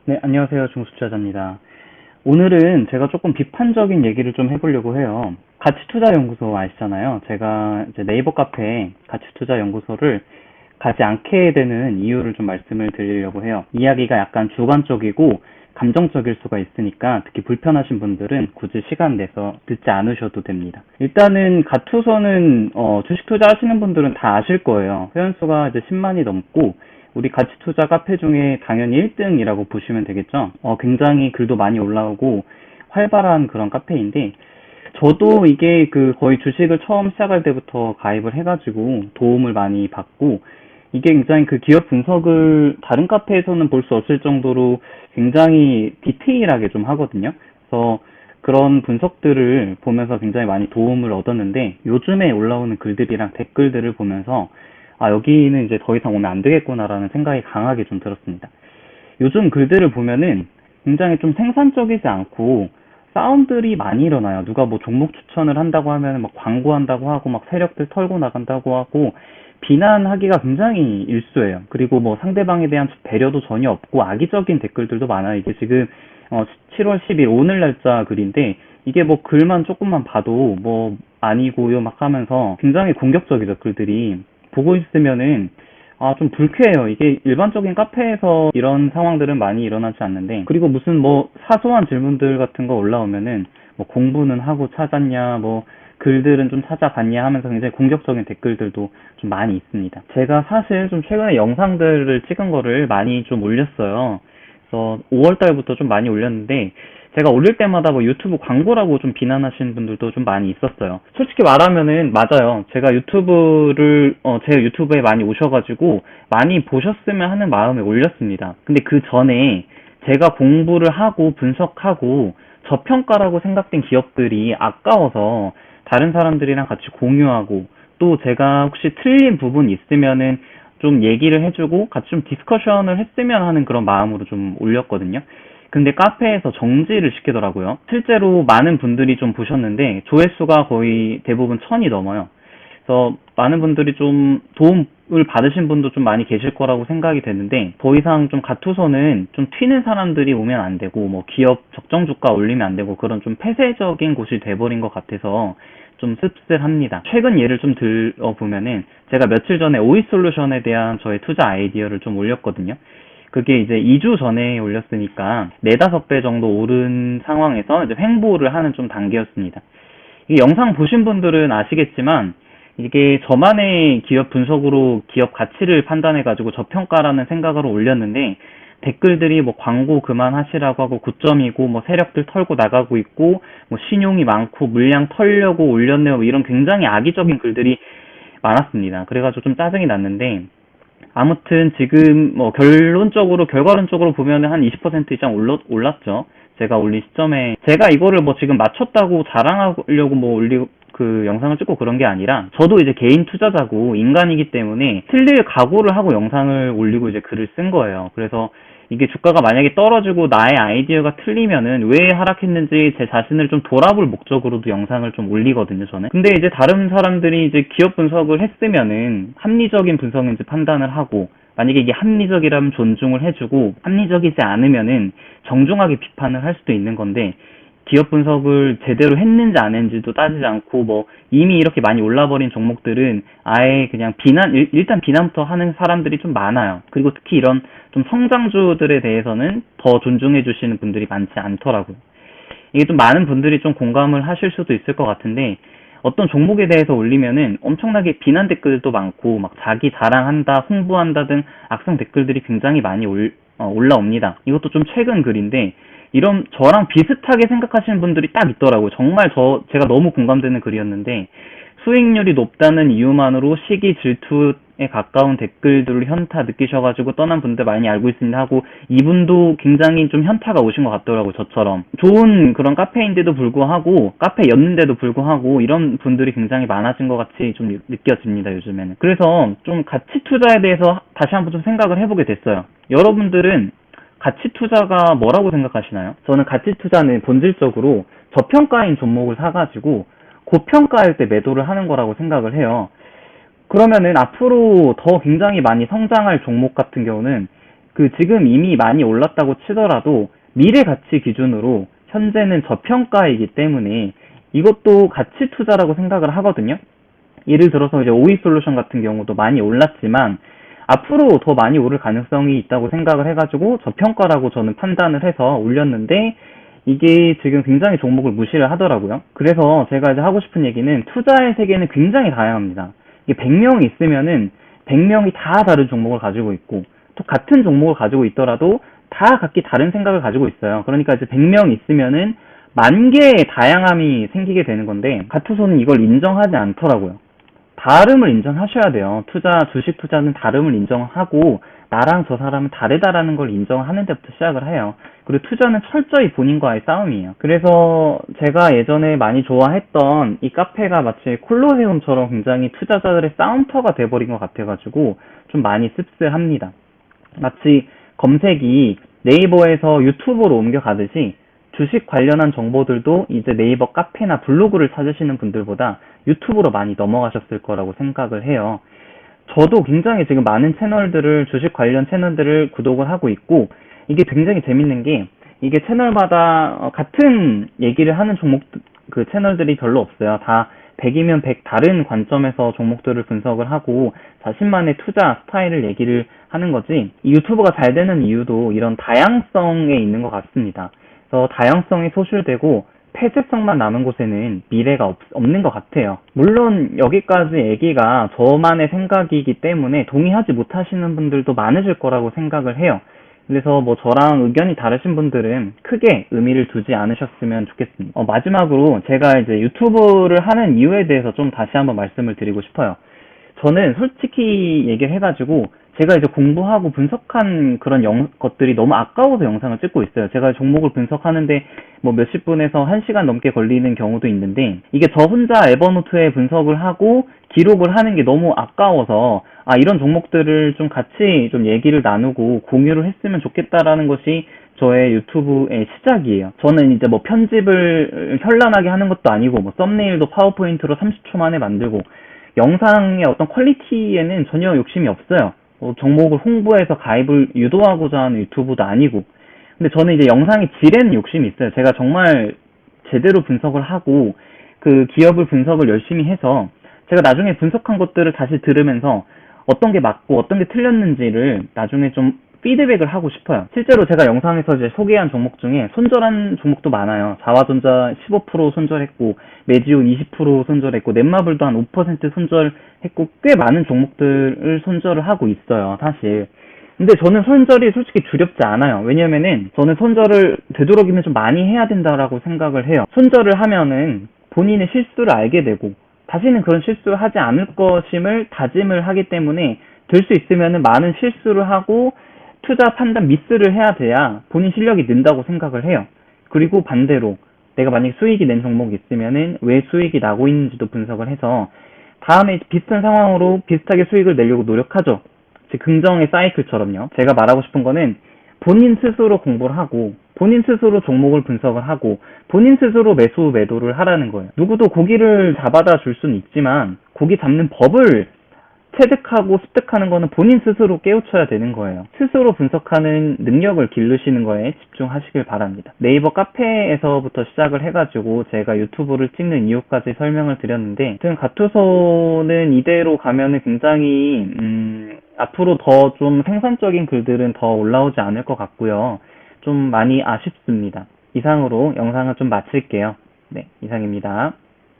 네, 안녕하세요. 중수투자자입니다. 오늘은 제가 조금 비판적인 얘기를 좀 해보려고 해요. 가치투자연구소 아시잖아요. 제가 이제 네이버 카페에 가치투자연구소를 가지 않게 되는 이유를 좀 말씀을 드리려고 해요. 이야기가 약간 주관적이고 감정적일 수가 있으니까 특히 불편하신 분들은 굳이 시간 내서 듣지 않으셔도 됩니다. 일단은 가투소는 주식 투자하시는 분들은 다 아실 거예요. 회원수가 이제 10만이 넘고 우리 가치투자 카페 중에 당연히 1등이라고 보시면 되겠죠. 굉장히 글도 많이 올라오고 활발한 그런 카페인데, 저도 이게 거의 주식을 처음 시작할 때부터 가입을 해가지고 도움을 많이 받고, 이게 굉장히 기업 분석을 다른 카페에서는 볼 수 없을 정도로 굉장히 디테일하게 좀 하거든요. 그래서 그런 분석들을 보면서 굉장히 많이 도움을 얻었는데, 요즘에 올라오는 글들이랑 댓글들을 보면서 여기는 이제 더 이상 오면 안 되겠구나라는 생각이 강하게 좀 들었습니다. 요즘 글들을 보면은 굉장히 좀 생산적이지 않고 싸움들이 많이 일어나요. 누가 뭐 종목 추천을 한다고 하면 막 광고한다고 하고 막 세력들 털고 나간다고 하고 비난하기가 굉장히 일수예요. 그리고 뭐 상대방에 대한 배려도 전혀 없고 악의적인 댓글들도 많아요. 이게 지금 7월 10일 오늘 날짜 글인데 이게 뭐 글만 조금만 봐도 뭐 아니고요 막 하면서 굉장히 공격적이죠, 글들이. 보고 있으면은 좀 불쾌해요. 이게 일반적인 카페에서 이런 상황들은 많이 일어나지 않는데, 그리고 무슨 뭐 사소한 질문들 같은 거 올라오면은 뭐 공부는 하고 찾았냐, 뭐 글들은 좀 찾아봤냐 하면서 굉장히 공격적인 댓글들도 좀 많이 있습니다. 제가 사실 좀 최근에 영상들을 찍은 거를 많이 좀 올렸어요. 그래서 5월 달부터 좀 많이 올렸는데, 제가 올릴 때마다 뭐 유튜브 광고라고 좀 비난하시는 분들도 좀 많이 있었어요. 솔직히 말하면은 맞아요. 제가 제 유튜브에 많이 오셔가지고 많이 보셨으면 하는 마음에 올렸습니다. 근데 그 전에 제가 공부를 하고 분석하고 저평가라고 생각된 기업들이 아까워서 다른 사람들이랑 같이 공유하고, 또 제가 혹시 틀린 부분 있으면은 좀 얘기를 해주고 같이 좀 디스커션을 했으면 하는 그런 마음으로 좀 올렸거든요. 근데 카페에서 정지를 시키더라고요. 실제로 많은 분들이 좀 보셨는데 조회수가 거의 대부분 1000이 넘어요. 그래서 많은 분들이 좀 도움을 받으신 분도 좀 많이 계실 거라고 생각이 되는데, 더 이상 좀 가투소는 좀 튀는 사람들이 오면 안 되고 뭐 기업 적정 주가 올리면 안 되고 그런 좀 폐쇄적인 곳이 돼버린 것 같아서 좀 씁쓸합니다. 최근 예를 좀 들어보면은 제가 며칠 전에 오이솔루션에 대한 저의 투자 아이디어를 좀 올렸거든요. 그게 이제 2주 전에 올렸으니까 4~5배 정도 오른 상황에서 이제 횡보를 하는 좀 단계였습니다. 이 영상 보신 분들은 아시겠지만 이게 저만의 기업 분석으로 기업 가치를 판단해가지고 저평가라는 생각으로 올렸는데, 댓글들이 뭐 광고 그만하시라고 하고 9점이고 뭐 세력들 털고 나가고 있고 뭐 신용이 많고 물량 털려고 올렸네요, 뭐 이런 굉장히 악의적인 글들이 많았습니다. 그래가지고 좀 짜증이 났는데, 아무튼 지금 뭐 결과론적으로 보면은 한 20% 이상 올랐죠. 제가 올린 시점에 제가 이거를 뭐 지금 맞췄다고 자랑하려고 뭐 영상을 찍고 그런 게 아니라, 저도 이제 개인 투자자고 인간이기 때문에 틀릴 각오를 하고 영상을 올리고 이제 글을 쓴 거예요. 그래서 이게 주가가 만약에 떨어지고 나의 아이디어가 틀리면은 왜 하락했는지 제 자신을 좀 돌아볼 목적으로도 영상을 좀 올리거든요, 저는. 근데 이제 다른 사람들이 이제 기업 분석을 했으면은 합리적인 분석인지 판단을 하고, 만약에 이게 합리적이라면 존중을 해주고 합리적이지 않으면은 정중하게 비판을 할 수도 있는 건데, 기업 분석을 제대로 했는지 안 했는지도 따지지 않고 뭐 이미 이렇게 많이 올라버린 종목들은 아예 그냥 일단 비난부터 하는 사람들이 좀 많아요. 그리고 특히 이런 좀 성장주들에 대해서는 더 존중해 주시는 분들이 많지 않더라고요. 이게 좀 많은 분들이 좀 공감을 하실 수도 있을 것 같은데, 어떤 종목에 대해서 올리면은 엄청나게 비난 댓글도 많고 막 자기 자랑한다, 홍보한다 등 악성 댓글들이 굉장히 많이 올라옵니다. 이것도 좀 최근 글인데, 이런 저랑 비슷하게 생각하시는 분들이 딱 있더라고요. 정말 제가 너무 공감되는 글이었는데, 수익률이 높다는 이유만으로 시기 질투에 가까운 댓글들을 현타 느끼셔가지고 떠난 분들 많이 알고 있습니다 하고, 이분도 굉장히 좀 현타가 오신 것 같더라고요. 저처럼 좋은 그런 카페인데도 불구하고, 카페였는데도 불구하고 이런 분들이 굉장히 많아진 것 같이 좀 느껴집니다, 요즘에는. 그래서 좀 가치 투자에 대해서 다시 한번 좀 생각을 해보게 됐어요. 여러분들은 가치 투자가 뭐라고 생각하시나요? 저는 가치 투자는 본질적으로 저평가인 종목을 사가지고 고평가할 때 매도를 하는 거라고 생각을 해요. 그러면은 앞으로 더 굉장히 많이 성장할 종목 같은 경우는 지금 이미 많이 올랐다고 치더라도 미래 가치 기준으로 현재는 저평가이기 때문에 이것도 가치 투자라고 생각을 하거든요. 예를 들어서 이제 오이 솔루션 같은 경우도 많이 올랐지만 앞으로 더 많이 오를 가능성이 있다고 생각을 해가지고 저평가라고 저는 판단을 해서 올렸는데 이게 지금 굉장히 종목을 무시를 하더라고요. 그래서 제가 이제 하고 싶은 얘기는 투자의 세계는 굉장히 다양합니다. 이게 100명이 있으면은 100명이 다 다른 종목을 가지고 있고 또 같은 종목을 가지고 있더라도 다 각기 다른 생각을 가지고 있어요. 그러니까 이제 100명 있으면은 만 개의 다양함이 생기게 되는 건데 가투소는 이걸 인정하지 않더라고요. 다름을 인정하셔야 돼요. 주식 투자는 다름을 인정하고 나랑 저 사람은 다르다라는 걸 인정하는 데부터 시작을 해요. 그리고 투자는 철저히 본인과의 싸움이에요. 그래서 제가 예전에 많이 좋아했던 이 카페가 마치 콜로세움처럼 굉장히 투자자들의 싸움터가 돼버린 것 같아가지고 좀 많이 씁쓸합니다. 마치 검색이 네이버에서 유튜브로 옮겨가듯이 주식 관련한 정보들도 이제 네이버 카페나 블로그를 찾으시는 분들보다 유튜브로 많이 넘어가셨을 거라고 생각을 해요. 저도 굉장히 지금 많은 주식 관련 채널들을 구독을 하고 있고, 이게 굉장히 재밌는 게, 이게 채널마다 같은 얘기를 하는 채널들이 별로 없어요. 다 100이면 100 다른 관점에서 종목들을 분석을 하고 자신만의 투자 스타일을 얘기를 하는 거지, 이 유튜브가 잘 되는 이유도 이런 다양성에 있는 것 같습니다. 그래서 다양성이 소실되고 폐쇄성만 남은 곳에는 미래가 없는 것 같아요. 물론 여기까지 얘기가 저만의 생각이기 때문에 동의하지 못하시는 분들도 많으실 거라고 생각을 해요. 그래서 뭐 저랑 의견이 다르신 분들은 크게 의미를 두지 않으셨으면 좋겠습니다. 마지막으로 제가 이제 유튜브를 하는 이유에 대해서 좀 다시 한번 말씀을 드리고 싶어요. 저는 솔직히 얘기를 해가지고 제가 이제 공부하고 분석한 그런 것들이 너무 아까워서 영상을 찍고 있어요. 제가 종목을 분석하는데 뭐 몇십 분에서 한 시간 넘게 걸리는 경우도 있는데, 이게 저 혼자 에버노트에 분석을 하고 기록을 하는 게 너무 아까워서 이런 종목들을 좀 같이 좀 얘기를 나누고 공유를 했으면 좋겠다라는 것이 저의 유튜브의 시작이에요. 저는 이제 뭐 편집을 현란하게 하는 것도 아니고 뭐 썸네일도 파워포인트로 30초 만에 만들고 영상의 어떤 퀄리티에는 전혀 욕심이 없어요. 종목을 홍보해서 가입을 유도하고자 하는 유튜브도 아니고. 근데 저는 이제 영상의 질에는 욕심이 있어요. 제가 정말 제대로 분석을 하고 그 기업을 분석을 열심히 해서 제가 나중에 분석한 것들을 다시 들으면서 어떤 게 맞고 어떤 게 틀렸는지를 나중에 좀 피드백을 하고 싶어요. 실제로 제가 영상에서 이제 소개한 종목 중에 손절한 종목도 많아요. 자화전자 15% 손절했고, 메지온 20% 손절했고, 넷마블도 한 5% 손절했고, 꽤 많은 종목들을 손절을 하고 있어요, 사실. 근데 저는 손절이 솔직히 두렵지 않아요. 왜냐면은 저는 손절을 되도록이면 좀 많이 해야 된다라고 생각을 해요. 손절을 하면은 본인의 실수를 알게 되고, 다시는 그런 실수를 하지 않을 것임을 다짐을 하기 때문에 될 수 있으면은 많은 실수를 하고 투자 판단 미스를 해야 돼야 본인 실력이 는다고 생각을 해요. 그리고 반대로 내가 만약에 수익이 낸 종목이 있으면은 왜 수익이 나고 있는지도 분석을 해서 다음에 비슷한 상황으로 비슷하게 수익을 내려고 노력하죠. 즉 긍정의 사이클처럼요. 제가 말하고 싶은 거는 본인 스스로 공부를 하고 본인 스스로 종목을 분석을 하고 본인 스스로 매수 매도를 하라는 거예요. 누구도 고기를 잡아다 줄 수는 있지만 고기 잡는 법을 체득하고 습득하는 거는 본인 스스로 깨우쳐야 되는 거예요. 스스로 분석하는 능력을 기르시는 거에 집중하시길 바랍니다. 네이버 카페에서부터 시작을 해가지고 제가 유튜브를 찍는 이유까지 설명을 드렸는데, 아무튼 가투소는 이대로 가면은 굉장히 앞으로 더 좀 생산적인 글들은 더 올라오지 않을 것 같고요. 좀 많이 아쉽습니다. 이상으로 영상을 좀 마칠게요. 네, 이상입니다.